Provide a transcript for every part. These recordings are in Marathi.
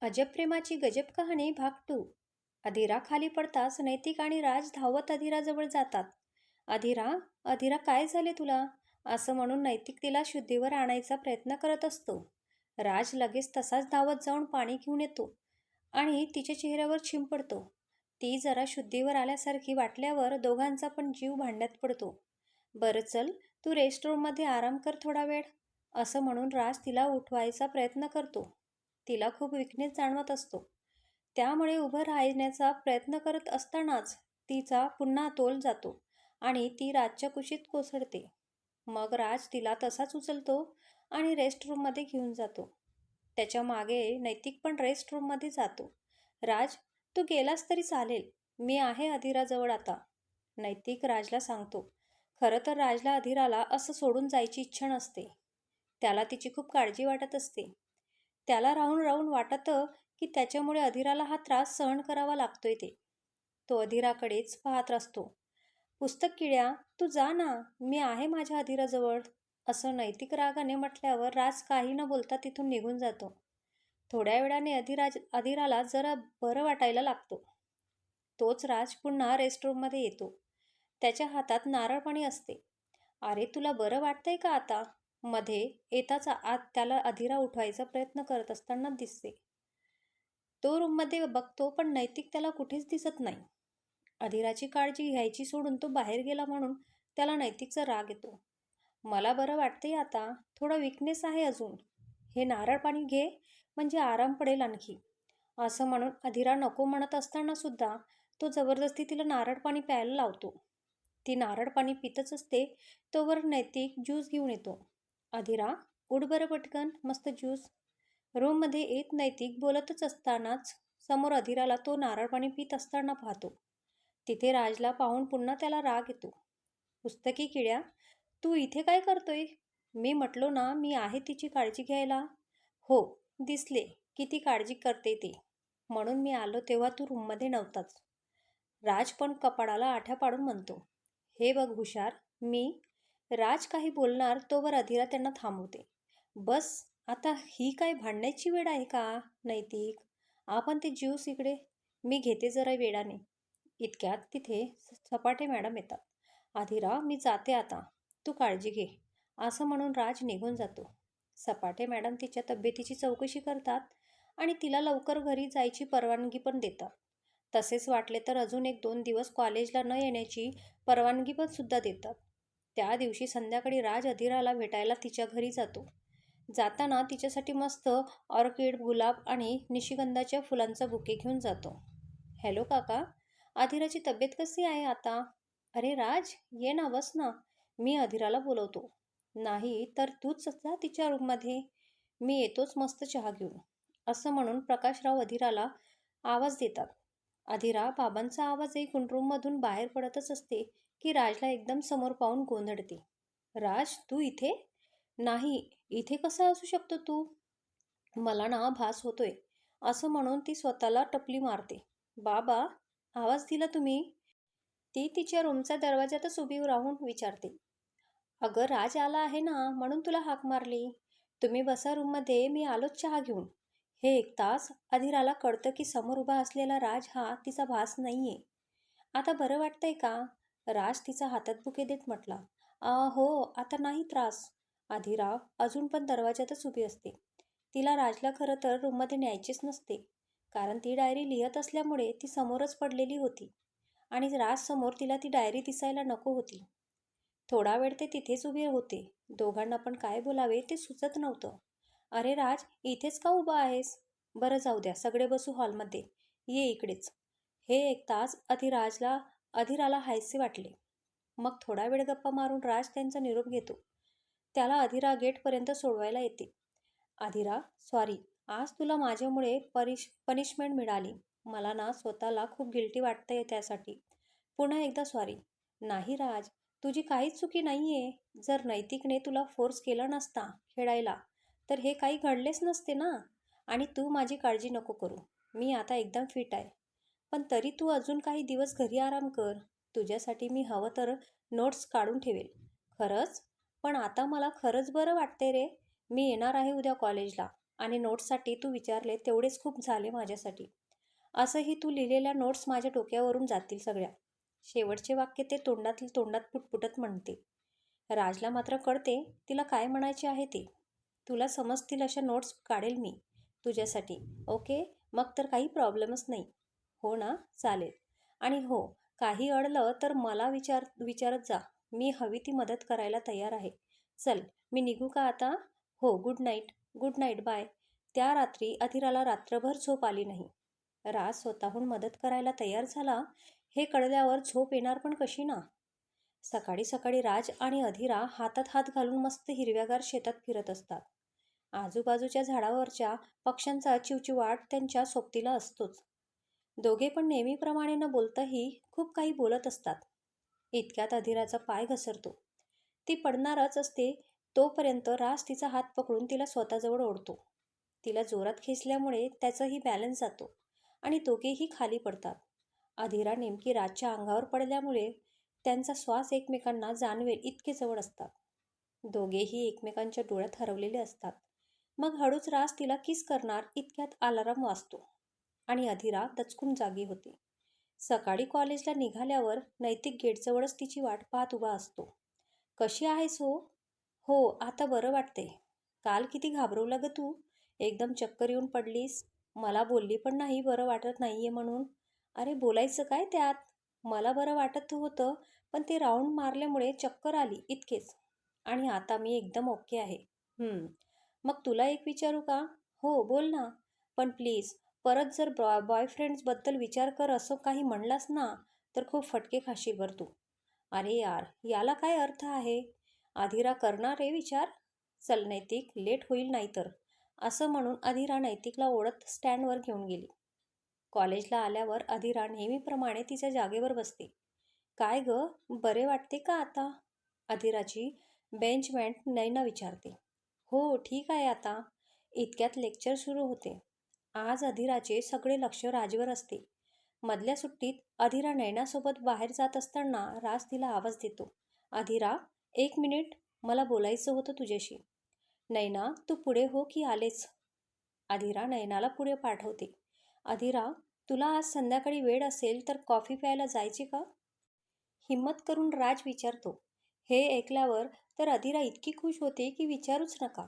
अजब प्रेमाची गजब कहाणी भाग 2. अधीरा खाली पडताच नैतिक आणि राज धावत अधीराजवळ जातात. अधीरा, अधीरा काय झाले तुला? असं म्हणून नैतिक तिला शुद्धीवर आणायचा प्रयत्न करत असतो. राज लगेच तसाच धावत जाऊन पाणी घेऊन येतो आणि तिच्या चेहऱ्यावर शिंपडतो. ती जरा शुद्धीवर आल्यासारखी वाटल्यावर दोघांचा पण जीव भांड्यात पडतो. बरं चल, तू रेस्ट रूममध्ये आराम कर थोडा वेळ, असं म्हणून राज तिला उठवायचा प्रयत्न करतो. तिला खूप विकनेस जाणवत असतो. त्यामुळे उभं राहण्याचा प्रयत्न करत असतानाच तिचा पुन्हा तोल जातो आणि ती राजच्या कुशीत कोसळते. मग राज तिला तसाच उचलतो आणि रेस्ट रूममध्ये घेऊन जातो. त्याच्या मागे नैतिक पण रेस्ट रूममध्ये जातो. राज, तू गेलास तरी चालेल, मी आहे अधीराजवळ आता, नैतिक राजला सांगतो. खरं तर राजला अधीराला असं सोडून जायची इच्छा नसते. त्याला तिची खूप काळजी वाटत असते. त्याला राहून राहून वाटतं की त्याच्यामुळे अधीराला हा त्रास सहन करावा लागतोय ते. तो अधीराकडेच पाहत असतो. पुस्तक किड्या, तू जा ना, मी आहे माझ्या अधीराजवळ, असं नैतिक रागाने म्हटल्यावर राज काही न बोलता तिथून निघून जातो. थोड्या वेळाने अधीराला जरा बरं वाटायला लागतो. तोच राज पुन्हा रेस्टरूममध्ये येतो. त्याच्या हातात नारळ पाणी असते. अरे, तुला बरं वाटतंय का आता? मध्ये येताच आत त्याला अधीरा उठवायचा प्रयत्न करत असताना दिसते. तो रूममध्ये बघतो पण नैतिक त्याला कुठेच दिसत नाही. अधीराची काळजी घ्यायची सोडून तो बाहेर गेला म्हणून त्याला नैतिकचा राग येतो. मला बरं वाटतंय आता, थोडा विकनेस आहे अजून, हे नारळ पाणी घे म्हणजे आराम पडेल आणखी, असं म्हणून अधीरा नको म्हणत असताना सुद्धा तो जबरदस्ती तिला नारळ पाणी प्यायला लावतो. ती नारळ पाणी पितच असते तोवर नैतिक ज्यूस घेऊन येतो. अधीरा, उठ बरं पटकन, मस्त ज्यूस. रूममध्ये येत नैतिक बोलतच असतानाच समोर अधीराला तो नारळ पाणी पित असताना पाहतो. तिथे राजला पाहून पुन्हा त्याला राग येतो. पुस्तकी किड्या, तू इथे काय करतोय? मी म्हटलो ना, मी आहे तिची काळजी घ्यायला. हो, दिसले किती काळजी करते ते, म्हणून मी आलो तेव्हा तू रूममध्ये नव्हताच. राज पण कपाळाला आठ्या पाडून म्हणतो. हे बघ हुशार, राज काही बोलणार तोवर अधीरा त्यांना थांबवते. बस, आता ही काय भांडण्याची वेळ आहे का नैतिक? आपण ते ज्यूस इकडे, मी घेते जरा वेळाने. इतक्यात तिथे सपाटे मॅडम येतात. अधीरा, मी जाते आता, तू काळजी घे, असं म्हणून राज निघून जातो. सपाटे मॅडम तिच्या तब्येतीची चौकशी करतात आणि तिला लवकर घरी जायची परवानगी पण देतात. तसेच वाटले तर अजून 1-2 दिवस कॉलेजला न येण्याची परवानगी पण सुद्धा देतात. त्या दिवशी संध्याकाळी राज अधीराला भेटायला तिच्या घरी जातो. जाताना तिच्यासाठी मस्त ऑर्किड, गुलाब आणि निशिगंधाच्या फुलांचा बुके घेऊन जातो. हॅलो काका, अधीराची तब्येत कशी आहे आता? अरे राज, ये ना, बस ना, मी अधीराला बोलवतो. नाही तर तूच जा तिच्या रूममध्ये, मी येतोच मस्त चहा घेऊन, असं म्हणून प्रकाशराव अधीराला आवाज देतात. अधीरा बाबांचा आवाज ऐकून रूममधून बाहेर पडतच असते की राजला एकदम समोर पाहून गोंधळते. राज, तू इथे? नाही, इथे कसा असू शकतो तू? मला ना भास होतोय, असं म्हणून ती स्वतःला टपली मारते. बाबा, आवाज दिला तुम्ही? ती तिच्या रूमच्या दरवाजातच उभी राहून विचारते. अगं, राज आला आहे ना, म्हणून तुला हाक मारली. तुम्ही बसा रूममध्ये, मी आलोच चहा घेऊन. हे ऐकताच अधीराला कळतं की समोर उभा असलेला राज हा तिचा भास नाहीये. आता बरं वाटतंय का? राज तिचा हातात बुके देत म्हटला. हो, आता नाही त्रास. अधीरा अजून पण दरवाजातच उभी असते. तिला राजला खरं तर रूममध्ये न्यायचेच नसते, कारण ती डायरी लिहत असल्यामुळे ती समोरच पडलेली होती आणि राजसमोर तिला ती डायरी दिसायला नको होती. थोडा वेळ ते तिथेच उभे होते. दोघांना पण काय बोलावे ते सुचत नव्हतं. अरे राज, इथेच का उभा आहेस? बरं जाऊ द्या, सगळे बसू हॉलमध्ये, ये इकडेच. हे ऐकताच अधीराला हायसे वाटले. मग थोडा वेळ गप्पा मारून राज त्यांचा निरोप घेतो. त्याला अधीरा गेटपर्यंत सोडवायला येते. अधीरा, सॉरी, आज तुला माझ्यामुळे पनिशमेंट मिळाली. मला ना स्वतःला खूप गिल्टी वाटतंय त्यासाठी. पुन्हा एकदा सॉरी. नाही राज, तुझी काहीच चुकी नाहीये. जर नैतिकने तुला फोर्स केला नसता खेळायला तर हे काही घडलेच नसते ना. आणि तू माझी काळजी नको करू, मी आता एकदम फिट आहे. पण तरी तू अजून काही दिवस घरी आराम कर. तुझ्यासाठी मी हवं तर नोट्स काढून ठेवेल. खरंच? पण आता मला खरंच बरं वाटतंय रे. मी येणार आहे उद्या कॉलेजला. आणि नोट्ससाठी तू विचारले तेवढेच खूप झाले माझ्यासाठी. असंही तू लिहिलेल्या नोट्स माझ्या डोक्यावरून जातील सगळ्या. शेवटचे वाक्य ते तोंडातील तोंडात पुटपुटत म्हणते. राजला मात्र कळते तिला काय म्हणायचे आहे ते. तुला समजतील अशा नोट्स काढेल मी तुझ्यासाठी. ओके, मग तर काही प्रॉब्लेमच नाही. हो ना, चालेल. आणि हो, काही अडलं तर मला विचारत जा. मी हवी ती मदत करायला तयार आहे. चल, मी निघू का आता? हो, good night. Good night, bye. त्या रात्री अधीराला रात्रभर झोप आली नाही. राज स्वतःहून मदत करायला तयार झाला हे कळल्यावर झोप येणार पण कशी ना. सकाळी सकाळी राज आणि अधीरा हातात हात घालून मस्त हिरव्यागार शेतात फिरत असतात. आजूबाजूच्या झाडावरच्या पक्ष्यांचा चिवचिवाट त्यांच्या सोबतीला असतोच. दोघे पण नेहमीप्रमाणे न बोलताही खूप काही बोलत असतात. इतक्यात अधीराचा पाय घसरतो. ती पडणारच असते तोपर्यंत राज तिचा हात पकडून तिला स्वतःजवळ ओढतो. तिला जोरात खेचल्यामुळे त्याचाही बॅलन्स जातो आणि दोघेही खाली पडतात. अधीरा नेमकी राजच्या अंगावर पडल्यामुळे त्यांचा श्वास एकमेकांना जाणवेल इतके जवळ असतात. दोघेही एकमेकांच्या डोळ्यात हरवलेले असतात. मग हळूच राज तिला किस करणार इतक्यात अलार्म वाजतो आणि अधीरा दचकून जागी होते. सकाळी कॉलेजला निघाल्यावर नैतिक गेटजवळच तिची वाट पाहत उभा असतो. कशी आहेस हो? हो, आता बरं वाटते. काल किती घाबरवलं ग तू? एकदम चक्कर येऊन पडलीस. मला बोलली पण नाही बरं वाटत नाहीये म्हणून. अरे बोलायचं काय त्यात? मला बरं वाटत होतं, पण ते राऊंड मारल्यामुळे चक्कर आली इतकेच. आणि आता मी एकदम ओके आहे. मग तुला एक विचारू का? हो, बोल ना. पण प्लीज परत जर बॉयफ्रेंड्सबद्दल विचार कर असं काही म्हणलास ना, तर खूप फटके खाशील बरं तू. अरे यार, याला काय अर्थ आहे? अधीरा करणार रे विचार? चल नैतिक, लेट होईल नाहीतर. असं म्हणून अधीरा नैतिकला ओढत स्टँडवर घेऊन गेली. कॉलेजला आल्यावर अधीरा नेहमीप्रमाणे तिच्या जागेवर बसते. काय ग, बरे वाटते का आता? अधीराची बेंचमेट नैना विचारते. हो, ठीक आहे आता. इतक्यात लेक्चर सुरू होते. आज अधीराचे सगळे लक्ष राजवर असते. मधल्या सुट्टीत अधीरा नैनासोबत बाहेर जात असताना राज तिला आवाज देतो. अधीरा, 1 मिनिट, मला बोलायचं होतं तुझ्याशी. नैना, तू पुढे हो की आलेच? अधीरा नैनाला पुढे पाठवते. अधीरा, तुला आज संध्याकाळी वेळ असेल तर कॉफी प्यायला जायची का? हिम्मत करून राज विचारतो. हे ऐकल्यावर तर अधीरा इतकी खुश होते की विचारूच नका.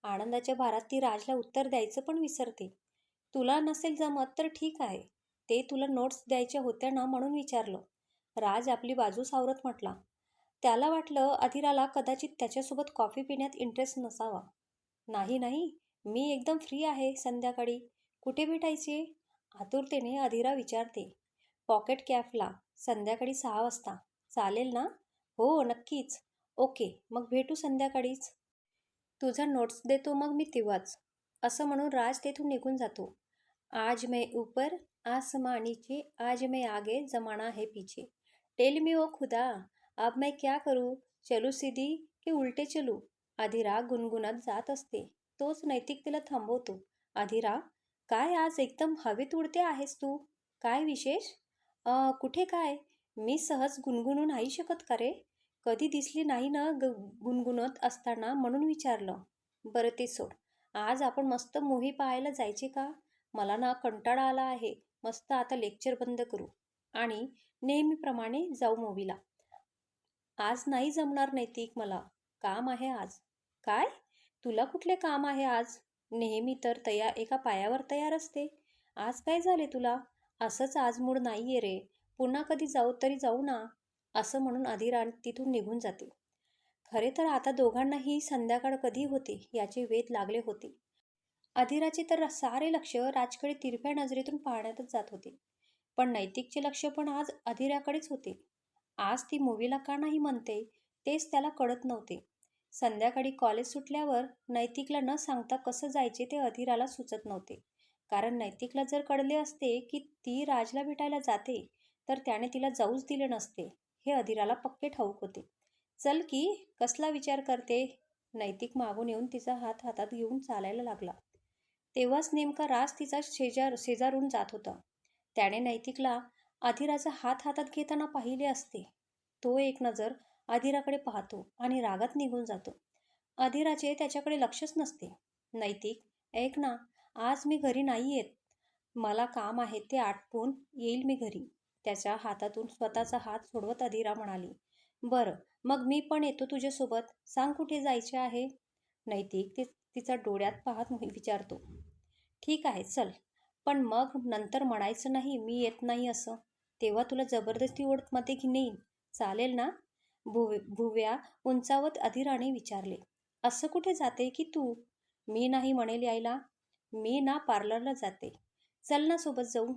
आनंदाच्या भारात ती राजला उत्तर द्यायचं पण विसरते. तुला नसेल जमत तर ठीक आहे. ते तुला नोट्स द्यायच्या होत्या ना म्हणून विचारलं. राज आपली बाजू सावरत म्हटला. त्याला वाटलं अधीराला कदाचित त्याच्यासोबत कॉफी पिण्यात इंटरेस्ट नसावा. नाही नाही, मी एकदम फ्री आहे संध्याकाळी. कुठे भेटायचे? आतुरतेने अधीरा विचारते. पॉकेट कॅफला, संध्याकाळी 6 वाजता. चालेल ना? हो, नक्कीच. ओके, मग भेटू संध्याकाळीच. तुझा नोट्स देतो मग मी तेव्हाच. असं म्हणून राज तेथून निघून जातो. आज मैं ऊपर आसमां नीचे, आज मैं आगे जमाना है पीछे. टेल मी ओ खुदा, अब मैं क्या करूं? चलू सीधी की उलटे चलू? अधीरा गुणगुणत जात असते. तोच नैतिक तिला थांबवतो. अधीरा, काय आज एकदम हवेत उडते आहेस तू? काय विशेष? कुठे काय? मी सहज गुणगुणू नाही शकत का रे? कधी दिसली नाही ना गुणगुणत असताना म्हणून विचारलं. बरं ते सोड. आज आपण मस्त मूव्ही पाहायला जायचे का? मला ना कंटाळा आला आहे. मस्त आता लेक्चर बंद करू आणि नेहमीप्रमाणे जाऊ मूव्हीला. आज नाही जमणार नैतिक मला. काम आहे आज. काय? तुला कुठले काम आहे आज? नेहमी तर एका पायावर तयार असते. आज काय झाले तुला? असंच आज मूड नाहीये रे. पुन्हा कधी जाऊ तरी जाऊ ना. असं म्हणून अधीरा तिथून निघून जाते. खरे तर आता दोघांनाही संध्याकाळ कधी होते याचे वेध लागले होते. अधीराचे तर सारे लक्ष राजकडे तिरप्या नजरेतून पाहण्यातच जात होते. पण नैतिकचे लक्ष पण आज अधीराकडेच होते. आज ती मूवीला का नाही म्हणते तेच त्याला कळत नव्हते. संध्याकाळी कॉलेज सुटल्यावर नैतिकला न सांगता कसं जायचे ते अधीराला सुचत नव्हते. कारण नैतिकला जर कळले असते की ती राजला भेटायला जाते तर त्याने तिला जाऊच दिले नसते हे अधीराला पक्के ठाऊक होते. चल की, कसला विचार करते? नैतिक मागून येऊन तिचा हात हातात घेऊन चालायला लागला. तेव्हाच नेमका राज तिचा शेजारून जात होता. त्याने नैतिकला अधीराचा हात हातात घेताना पाहिले असते. तो एक नजर अधीराकडे पाहतो आणि रागात निघून जातो. अधीराचे त्याच्याकडे लक्षच नसते. नैतिक ऐक ना, आज मी घरी नाही येत. मला काम आहे ते आटपून येईल मी घरी. त्याच्या हातातून स्वतःचा हात सोडवत अधीरा म्हणाली. बरं, मग मी पण येतो तुझ्यासोबत. सांग कुठे जायचे आहे? नैतिक तिचा डोळ्यात पाहत विचारतो. ठीक आहे, चल. पण मग नंतर म्हणायचं नाही मी येत नाही असं. तेव्हा तुला जबरदस्ती ओढमध्ये नेईन. चालेल ना? भुव्या उंचावत अधीराने विचारले. असं कुठे जाते की तू? मी नाही म्हणेल यायला. मी ना पार्लरला जाते. चल ना सोबत जाऊ.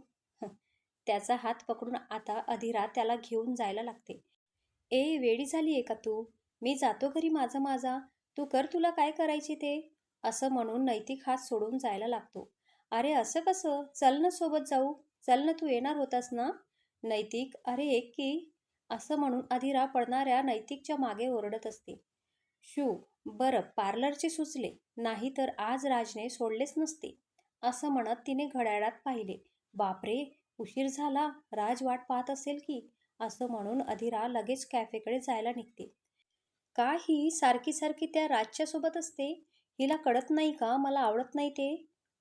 त्याचा हात पकडून आता अधीरा त्याला घेऊन जायला लागते. ए वेडी झाली आहे का तू? मी जातो घरी माझा माझा. तू कर तुला काय करायचे ते. असं म्हणून नैतिक हात सोडून जायला लागतो. अरे असं कसं? चल ना सोबत जाऊ. चल ना तू येणार होतास ना? नैतिक अरे एक की. असं म्हणून अधीरा पडणाऱ्या नैतिकच्या मागे ओरडत असते. शू, बरं पार्लरचे सुचले. नाही तर आज राजने सोडलेच नसते. असं म्हणत तिने घड्याळात पाहिले. बापरे, उशीर झाला. राज वाट पाहत असेल की. असं म्हणून अधीरा लगेच कॅफेकडे जायला निघते. का ही सारखी सारखी त्या राजच्या सोबत असते? हिला कळत नाही का मला आवडत नाही ते?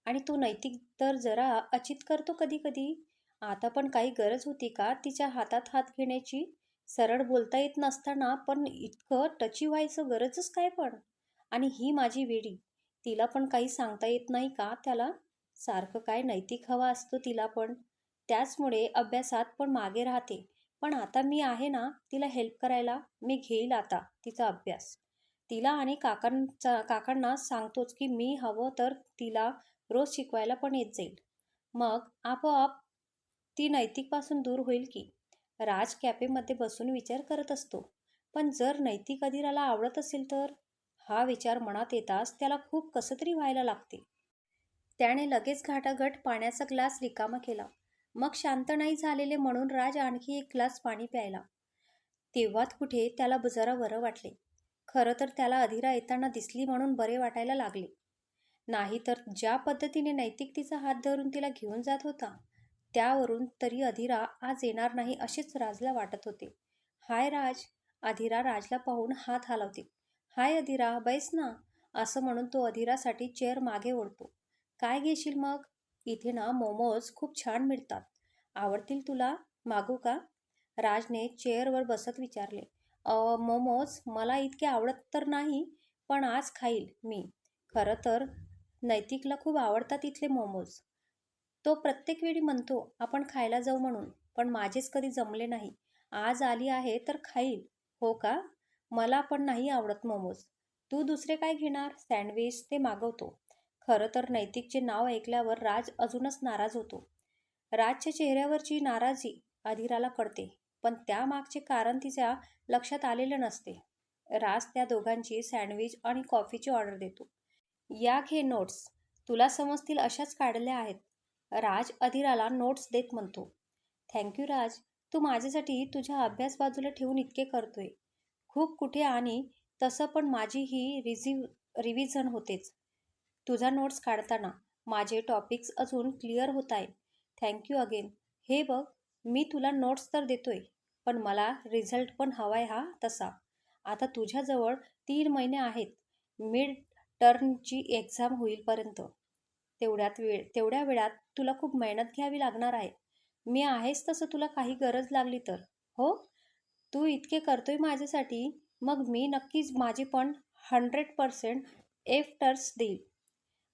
आणि तो नैतिक तर जरा अचित करतो कधी कधी. आता पण काही गरज होती का तिच्या हातात हात घेण्याची? सरळ बोलता येत नसताना पण इतकं टची व्हायचं गरजच काय पण? आणि ही माझी वेडी, तिला पण काही सांगता येत नाही का त्याला? सारखं काय नैतिक हवा असतो तिला पण. त्याचमुळे अभ्यासात पण मागे राहते. पण आता मी आहे ना तिला हेल्प करायला. मी घेईल आता तिचा अभ्यास. तिला आणि काकांना सांगतोच की मी हवं तर तिला रोज शिकवायला पण येत जाईल. मग आपोआप ती नैतिकपासून दूर होईल की. राज कॅफेमध्ये बसून विचार करत असतो. पण जर नैतिक अधीराला आवडत असेल तर? हा विचार मनात येताच त्याला खूप कसं तरी व्हायला लागते. त्याने लगेच घाटाघट पाण्याचा ग्लास रिकामा केला. मग शांत नाही झालेले म्हणून राज आणखी एक ग्लास पाणी प्यायला. तेव्हाच कुठे त्याला जरा बरं वाटले. खरं तर त्याला अधीरा येताना दिसली म्हणून बरे वाटायला लागले. नाही तर ज्या पद्धतीने नैतिक तिचा हात धरून तिला घेऊन जात होता, त्यावरून तरी अधीरा आज येणार नाही असेच राजला वाटत होते. हाय राज. अधीरा राजला पाहून हात हलवते. हाय अधीरा, बैस ना. असं म्हणून तो अधीरासाठी चेअर मागे ओढतो. काय घेशील मग? इथे ना मोमोज खूप छान मिळतात. आवडतील तुला? मागू का? राजने चेअरवर बसत विचारले. मोमोज मला इतके आवडत तर नाही, पण आज खाईल मी. खरं तर नैतिकला खूप आवडतात इथले मोमोज. तो प्रत्येक वेळी म्हणतो आपण खायला जाऊ म्हणून, पण माझेच कधी जमले नाही. आज आली आहे तर खाईल. हो का? मला पण नाही आवडत मोमोज. तू दुसरे काय घेणार? सँडविच ते मागवतो. खरं तर नैतिकचे नाव ऐकल्यावर राज अजूनच नाराज होतो. राजच्या चेहऱ्यावरची नाराजी अधीराला कळते, पण त्यामागचे कारण तिच्या लक्षात आलेलं नसते. राज त्या दोघांची सँडविच आणि कॉफीची ऑर्डर देतो. या घे नोट्स. तुला समजतील अशाच काढल्या आहेत. राज अधीराला नोट्स देत म्हणतो. थँक्यू राज. तू माझ्यासाठी तुझा अभ्यास बाजूला ठेवून इतके करतोय. खूप कुठे आणि तसं पण माझी ही रिव्हिजन होतेच. तुझा नोट्स काढताना माझे टॉपिक्स अजून क्लिअर होत आहे. Thank you again. हे बघ, मी तुला नोट्स तर देतोय, पण मला रिझल्ट पण हवाय हा तसा. आता तुझ्याजवळ 3 महिने आहेत मिड टर्मची एक्झाम होईपर्यंत. तेवढ्या वेळात तुला खूप मेहनत घ्यावी लागणार आहे. मी आहेच तसं तुला काही गरज लागली तर. हो? तू इतके करतोय माझ्यासाठी, मग मी नक्कीच माझी पण 100% एफर्ट्स देईल.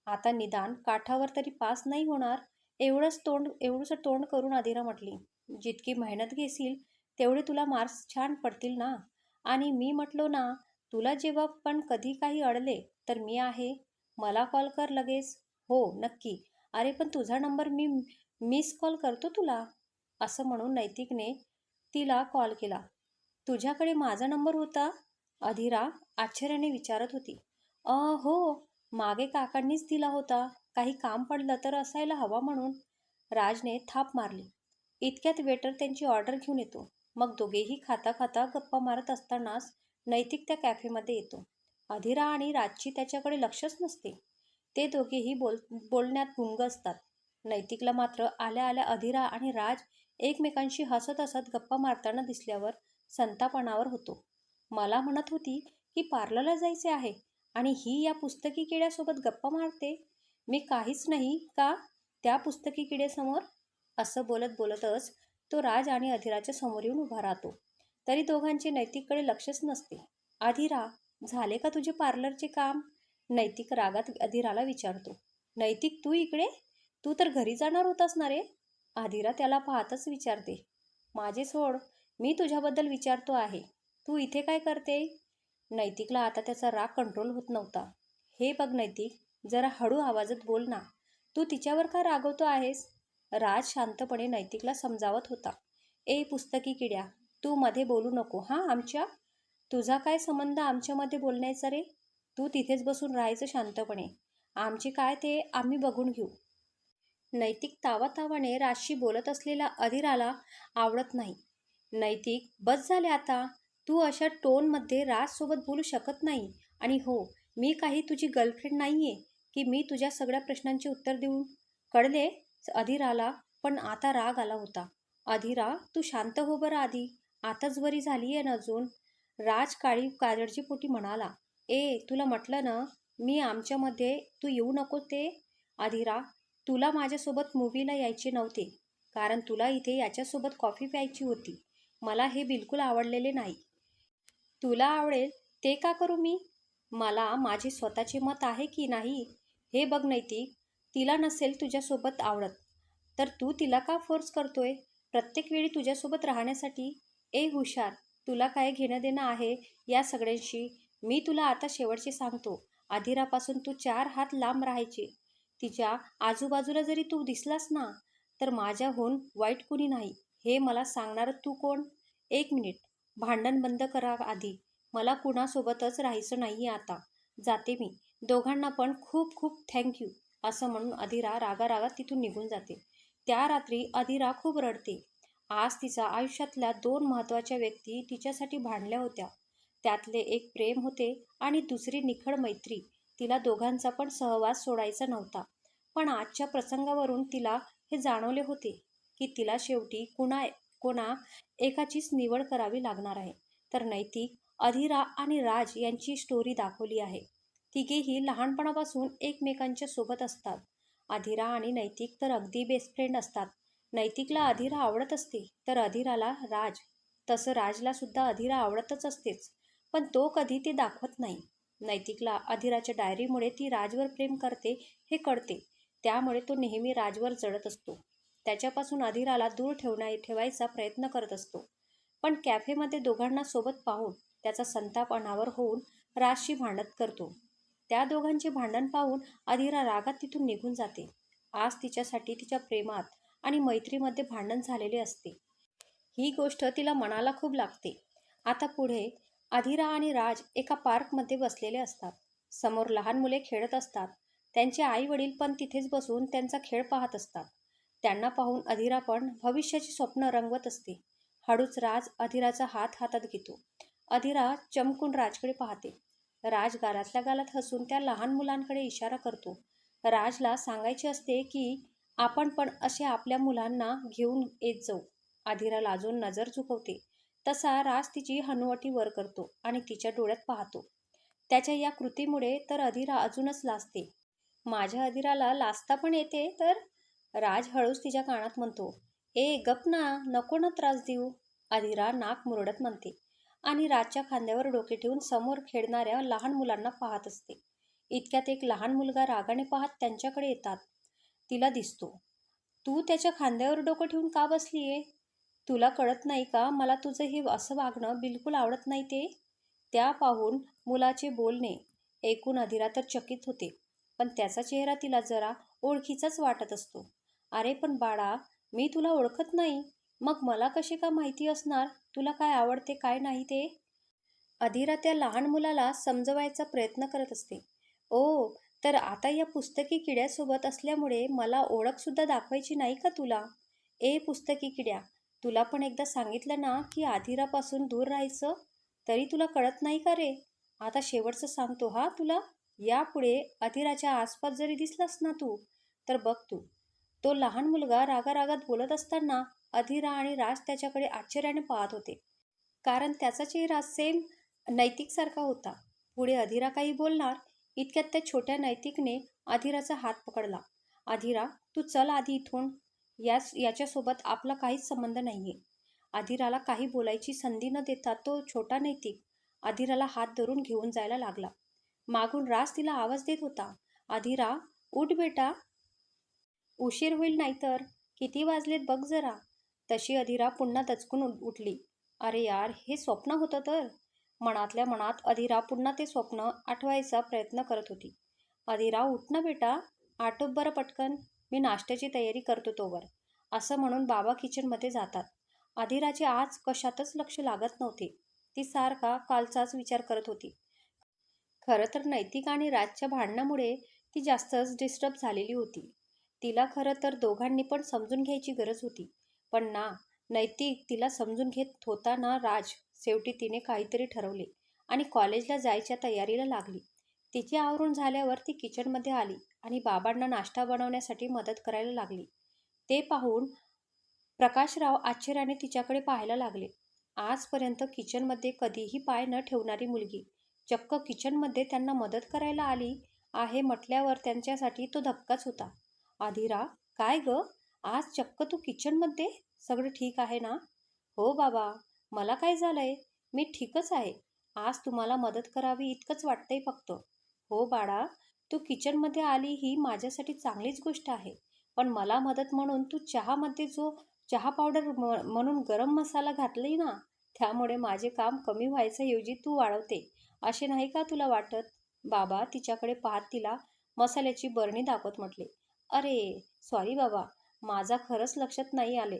आता निदान काठावर तरी पास नाही होणार एवढंसं तोंड करून अधीरा म्हटली. जितकी मेहनत घेशील तेवढे तुला मार्क्स छान पडतील ना. आणि मी म्हटलो ना, तुला जेव्हा पण कधी काही अडले तर मी आहे. मला कॉल कर लगेच. हो नक्की. अरे पण तुझा नंबर मी मिस कॉल करतो तुला. असं म्हणून नैतिकने तिला कॉल केला. तुझ्याकडे माझा नंबर होता? अधीरा आश्चर्याने विचारत होती. हो, मागे काकांनीच दिला होता. काही काम पडलं तर असायला हवा म्हणून. राजने थाप मारली. इतक्यात वेटर त्यांची ऑर्डर घेऊन येतो. मग दोघेही खाता खाता गप्पा मारत असतानाच नैतिक त्या कॅफेमध्ये येतो. अधीरा आणि राजची त्याच्याकडे लक्षच नसते. ते दोघेही बोलण्यात गुंग असतात. नैतिकला मात्र आल्या आल्या अधीरा आणि राज एकमेकांशी हसत हसत गप्पा मारताना दिसल्यावर संतापणावर होतो. मला म्हणत होती की पार्लरला जायचे आहे आणि ही या पुस्तकी किड्यासोबत गप्पा मारते. मी काहीच नाही का त्या पुस्तकी किडेसमोर? असं बोलत बोलतच तो राज आणि अधीराच्या समोर येऊन उभा राहतो. तरी दोघांचे नैतिककडे लक्षच नसते. "अधीरा, झाले का तुझे पार्लरचे काम?" नैतिक रागात अधीराला विचारतो. "नैतिक, तू इकडे? तू तर घरी जाणार होतास ना रे?" अधीरा त्याला पाहतच विचारते. "माझे सोड, मी तुझ्याबद्दल विचारतो आहे. तू इथे काय करते?" नैतिकला आता त्याचा राग कंट्रोल होत नव्हता. "हे बघ नैतिक, जरा हळू आवाजात बोल ना. तू तिच्यावर का रागवतो आहेस?" राज शांतपणे नैतिकला समजावत होता. "ए पुस्तकी किड्या, तू मध्ये बोलू नको हां आमच्या. तुझा काय संबंध आमच्यामध्ये बोलण्याचा रे? तू तिथेच बसून राहायचं शांतपणे. आमचे काय ते आम्ही बघून घेऊ." नैतिक तावातावाने राजशी बोलत असलेला अधीराला आवडत नाही. "नैतिक, बस झाले आता. तू अशा टोनमध्ये राजसोबत बोलू शकत नाही. आणि हो, मी काही तुझी गर्लफ्रेंड नाहीये की मी तुझ्या सगळ्या प्रश्नांची उत्तर देऊ. कळले?" अधीराला पण आता राग आला होता. "अधीरा, तू शांत हो बरं आधी. आताच बरी झालीये ना अजून." राज काळजीपोटी म्हणाला. तुला म्हटलं ना, मी आमच्यामध्ये तू येऊ नको ते." "अधीरा, तुला माझ्यासोबत मूव्हीला यायचे नव्हते, कारण तुला इथे याच्यासोबत कॉफी प्यायची होती. मला हे बिलकुल आवडलेले नाही. तुला आवडेल ते का करू मी? मला माझे स्वतःचे मत आहे की नाही. हे बघ नैतिक, तिला नसेल तुझ्यासोबत आवडत, तर तू तिला का फोर्स करतोय प्रत्येक वेळी तुझ्यासोबत राहण्यासाठी? हुशार, तुला काय घेणं देणं आहे या सगळ्यांशी? मी तुला आता शेवटचे सांगतो. अधीरापासून तू 4 हात लांब राहायचे. तिच्या आजूबाजूला जरी तू दिसलास ना, तर माझ्याहून वाईट कुणी नाही. हे मला सांगणारं तू कोण? एक मिनिट, भांडण बंद करा आधी. मला कुणासोबतच राहायचं नाहीये आता. जाते मी. दोघांना पण खूप खूप थँक यू." असं म्हणून अधीरा रागारागात तिथून निघून जाते. त्या रात्री अधीरा खूप रडते. आज तिच्या आयुष्यातल्या 2 महत्त्वाच्या व्यक्ती तिच्यासाठी भांडल्या होत्या. त्यातले एक प्रेम होते आणि दुसरी निखळ मैत्री. तिला दोघांचा पण सहवास सोडायचा नव्हता. पण आजच्या प्रसंगावरून तिला हे जाणवले होते की तिला शेवटी कोणा एकाचीच निवड करावी लागणार आहे. तर नैतिक, अधीरा आणि राज यांची स्टोरी दाखवली आहे. तिघेही लहानपणापासून एकमेकांच्या सोबत असतात. अधीरा आणि नैतिक तर अगदी बेस्ट फ्रेंड असतात. नैतिकला अधीरा आवडत असते, तर अधीराला राज. तसं राजला सुद्धा अधीरा आवडतच असतेच, पण तो कधी ते दाखवत नाही. नैतिकला अधीराच्या डायरीमुळे ती राजवर प्रेम करते हे कळते. त्यामुळे तो नेहमी राजवर जळत असतो. त्याच्यापासून अधीराला दूर ठेवायचा प्रयत्न करत असतो. पण कॅफेमध्ये दोघांना सोबत पाहून त्याचा संताप अनावर होऊन राजशी भांडत करतो. त्या दोघांचे भांडण पाहून अधीरा रागात तिथून निघून जाते. आज तिच्यासाठी तिच्या प्रेमात आणि मैत्रीमध्ये भांडण झालेले असते. ही गोष्ट तिला मनाला खूप लागते. आता पुढे अधीरा आणि राज एका पार्कमध्ये बसलेले असतात. समोर लहान मुले खेळत असतात. त्यांचे आई वडील पण तिथेच बसून त्यांचा खेळ पाहत असतात. त्यांना पाहून अधीरा पण भविष्याची स्वप्न रंगवत असते. हळूच राज अधीराचा हात हातात घेतो. अधीरा चमकून राजकडे पाहते. राज गालातल्या गालात हसून त्या लहान मुलांकडे इशारा करतो. राजला सांगायचे असते की आपण पण असे आपल्या मुलांना घेऊन येत जाऊ. अधीरा लाजून नजर झुकवते. तसा राज तिची हनुवटी वर करतो आणि तिच्या डोळ्यात पाहतो. त्याच्या या कृतीमुळे तर अधीरा अजूनच लाजते. "माझ्या अधीराला लाजता पण येते तर?" राज हळूच तिच्या कानात म्हणतो. गप ना, नको ना त्रास देऊ." अधीरा नाक मुरडत म्हणते आणि राजच्या खांद्यावर डोके ठेवून समोर खेळणाऱ्या लहान मुलांना पाहत असते. इतक्यात एक लहान मुलगा रागाने पाहत त्यांच्याकडे येतात तिला दिसतो. "तू त्याच्या खांद्यावर डोकं ठेवून का बसलीये? तुला कळत नाही का मला तुझं हे असं वागणं बिलकुल आवडत नाही ते?" त्या पाहून मुलाचे बोलणे ऐकून अधीरा तर चकित होते. पण त्याचा चेहरा तिला जरा ओळखीचाच वाटत असतो. "अरे पण बाळा, मी तुला ओळखत नाही. मग मला कसे का माहिती असणार तुला काय आवडते काय नाही ते?" अधीरा त्या लहान मुलाला समजवायचा प्रयत्न करत असते. तर आता या पुस्तकी किड्यासोबत असल्यामुळे मला ओळख सुद्धा दाखवायची नाही का तुला?" पुस्तकी किड्या, तुला पण एकदा सांगितलं ना की अधीरापासून दूर राहायचं, तरी तुला कळत नाही का रे? आता शेवटचं सांगतो हा तुला. यापुढे अधीराच्या आसपास जरी दिसलास ना तू, तर बघ तू. तो लहान मुलगा रागारागात बोलत असताना अधीरा आणि राज त्याच्याकडे आश्चर्याने पाहत होते. कारण त्याचा चेहरा सेम नैतिकसारखा होता. पुढे अधीरा काही बोलणार इतक्यात त्या छोट्या नैतिकने अधिराचा हात पकडला. अधिरा, तू चल आधी इथून. याच्यासोबत आपला काहीच संबंध नाहीये. अधिराला काही बोलायची संधी न देता तो छोटा नैतिक अधिराला हात धरून घेऊन जायला लागला. मागून राज तिला आवाज देत होता. अधिरा, उठ बेटा, उशीर होईल नाहीतर. किती वाजलेत बघ जरा. तशी अधिरा पुन्हा दचकून उठली. अरे यार, हे स्वप्न होतं तर. मनातल्या मनात अधिरा पुन्हा ते स्वप्न आठवायचा प्रयत्न करत होती. अधिरा, उठ ना बेटा, आटोप बरं पटकन, मी नाश्त्याची तयारी करतो तोवर, असं म्हणून बाबा किचनमध्ये जातात. अधिराचे आज कशातच लक्ष लागत नव्हते. ती सारखा कालचाच विचार करत होती. खरं तर नैतिक आणि राजच्या भांडणामुळे ती जास्तच डिस्टर्ब झालेली होती. तिला खरं तर दोघांनी पण समजून घ्यायची गरज होती. पण ना, नैतिक तिला समजून घेत होता ना राज. शेवटी तिने काहीतरी ठरवले आणि कॉलेजला जायच्या तयारीला लागली. तिचे आवरून झाल्यावर ती किचनमध्ये आली आणि बाबांना नाश्ता बनवण्यासाठी मदत करायला लागली. ते पाहून प्रकाशराव आश्चर्याने तिच्याकडे पाहायला लागले. आजपर्यंत किचनमध्ये कधीही पाय न ठेवणारी मुलगी चक्क किचनमध्ये त्यांना मदत करायला आली आहे म्हटल्यावर त्यांच्यासाठी तो धक्काच होता. अधिरा, काय ग? आज चक्क तू किचनमध्ये? सगळं ठीक आहे ना? हो बाबा, मला काय झालंय? मी ठीकच आहे. आज तुम्हाला मदत करावी इतकंच वाटतंय फक्त. हो बाळा, तू किचनमध्ये आली ही माझ्यासाठी चांगलीच गोष्ट आहे. पण मला मदत म्हणून तू चहामध्ये जो चहा पावडर म्हणून गरम मसाला घातली ना, त्यामुळे माझे काम कमी व्हायच्याऐवजी तू वाढवते, असे नाही का तुला वाटत? बाबा तिच्याकडे पाहत तिला मसाल्याची बरणी दाखवत म्हटले. अरे सॉरी बाबा, माझा खरंच लक्षात नाही आले.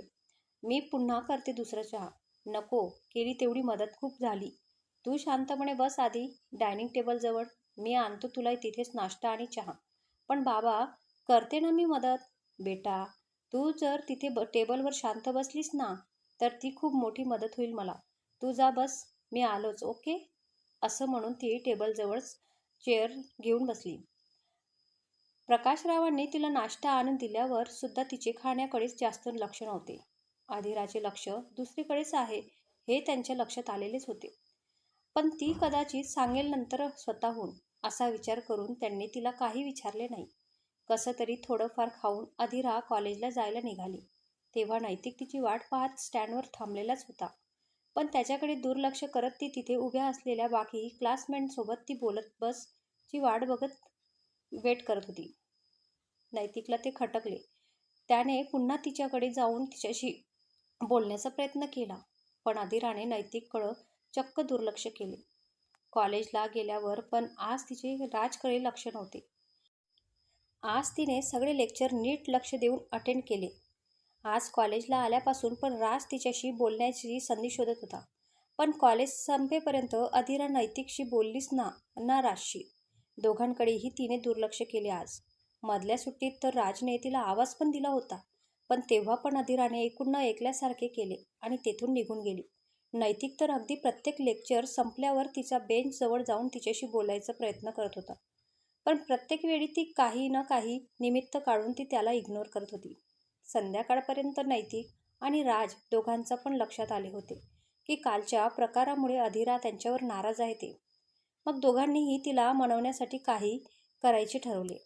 मी पुन्हा करते दुसरा चहा. नको, केली तेवढी मदत खूप झाली. तू शांतपणे बस आधी डायनिंग टेबलजवळ. मी आणतो तुला तिथेच नाश्ता आणि चहा. पण बाबा, करते ना मी मदत. बेटा, तू जर तिथे टेबलवर शांत बसलीस ना, तर ती खूप मोठी मदत होईल मला. तू जा बस, मी आलोच, ओके? असं म्हणून ती टेबलजवळच चेअर घेऊन बसली. प्रकाशरावांनी तिला नाश्ता आणून दिल्यावर सुद्धा तिचे खाण्याकडेच जास्त लक्ष नव्हते. अधिराचे लक्ष दुसरीकडेच आहे हे त्यांच्या लक्षात आलेलेच होते. पण ती कदाचित सांगेल नंतर स्वतःहून, असा विचार करून त्यांनी तिला काही विचारले नाही. कसं तरी थोडंफार खाऊन अधिरा कॉलेजला जायला निघाली. तेव्हा नैतिक तिची वाट पाहत स्टँडवर थांबलेलाच होता. पण त्याच्याकडे दुर्लक्ष करत ती तिथे उभ्या असलेल्या बाकी क्लासमेटसोबत ती बोलत बसची वाट बघत वेट करत होती. नैतिकला ते खटकले. त्याने पुन्हा तिच्याकडे जाऊन तिच्याशी बोलण्याचा प्रयत्न केला. पण अधिराने नैतिककडं चक्क दुर्लक्ष केले. कॉलेजला गेल्यावर पण आज तिचे राजकडे लक्ष नव्हते. आज तिने सगळे लेक्चर नीट लक्ष देऊन अटेंड केले. आज कॉलेजला आल्यापासून पण राज तिच्याशी बोलण्याची संधी शोधत होता. पण कॉलेज संपेपर्यंत अधिरा नैतिकशी बोललीच ना राजशी. दोघांकडेही तिने दुर्लक्ष केले आज. मधल्या सुट्टीत तर राजने तिला आवाज पण दिला होता. पण तेव्हा पण अधिराने ऐकून न ऐकल्यासारखे केले आणि तेथून निघून गेली. नैतिक तर अगदी प्रत्येक लेक्चर संपल्यावर तिचा बेंच जवळ जाऊन तिच्याशी बोलायचा प्रयत्न करत होता. पण प्रत्येक वेळी ती काही ना काही निमित्त काढून ती त्याला इग्नोर करत होती. संध्याकाळपर्यंत नैतिक आणि राज दोघांचा पण लक्षात आले होते की कालच्या प्रकारामुळे अधिरा त्यांच्यावर नाराज आहे ते. मग दोघांनीही तिला मनवण्यासाठी काही करायचे ठरवले.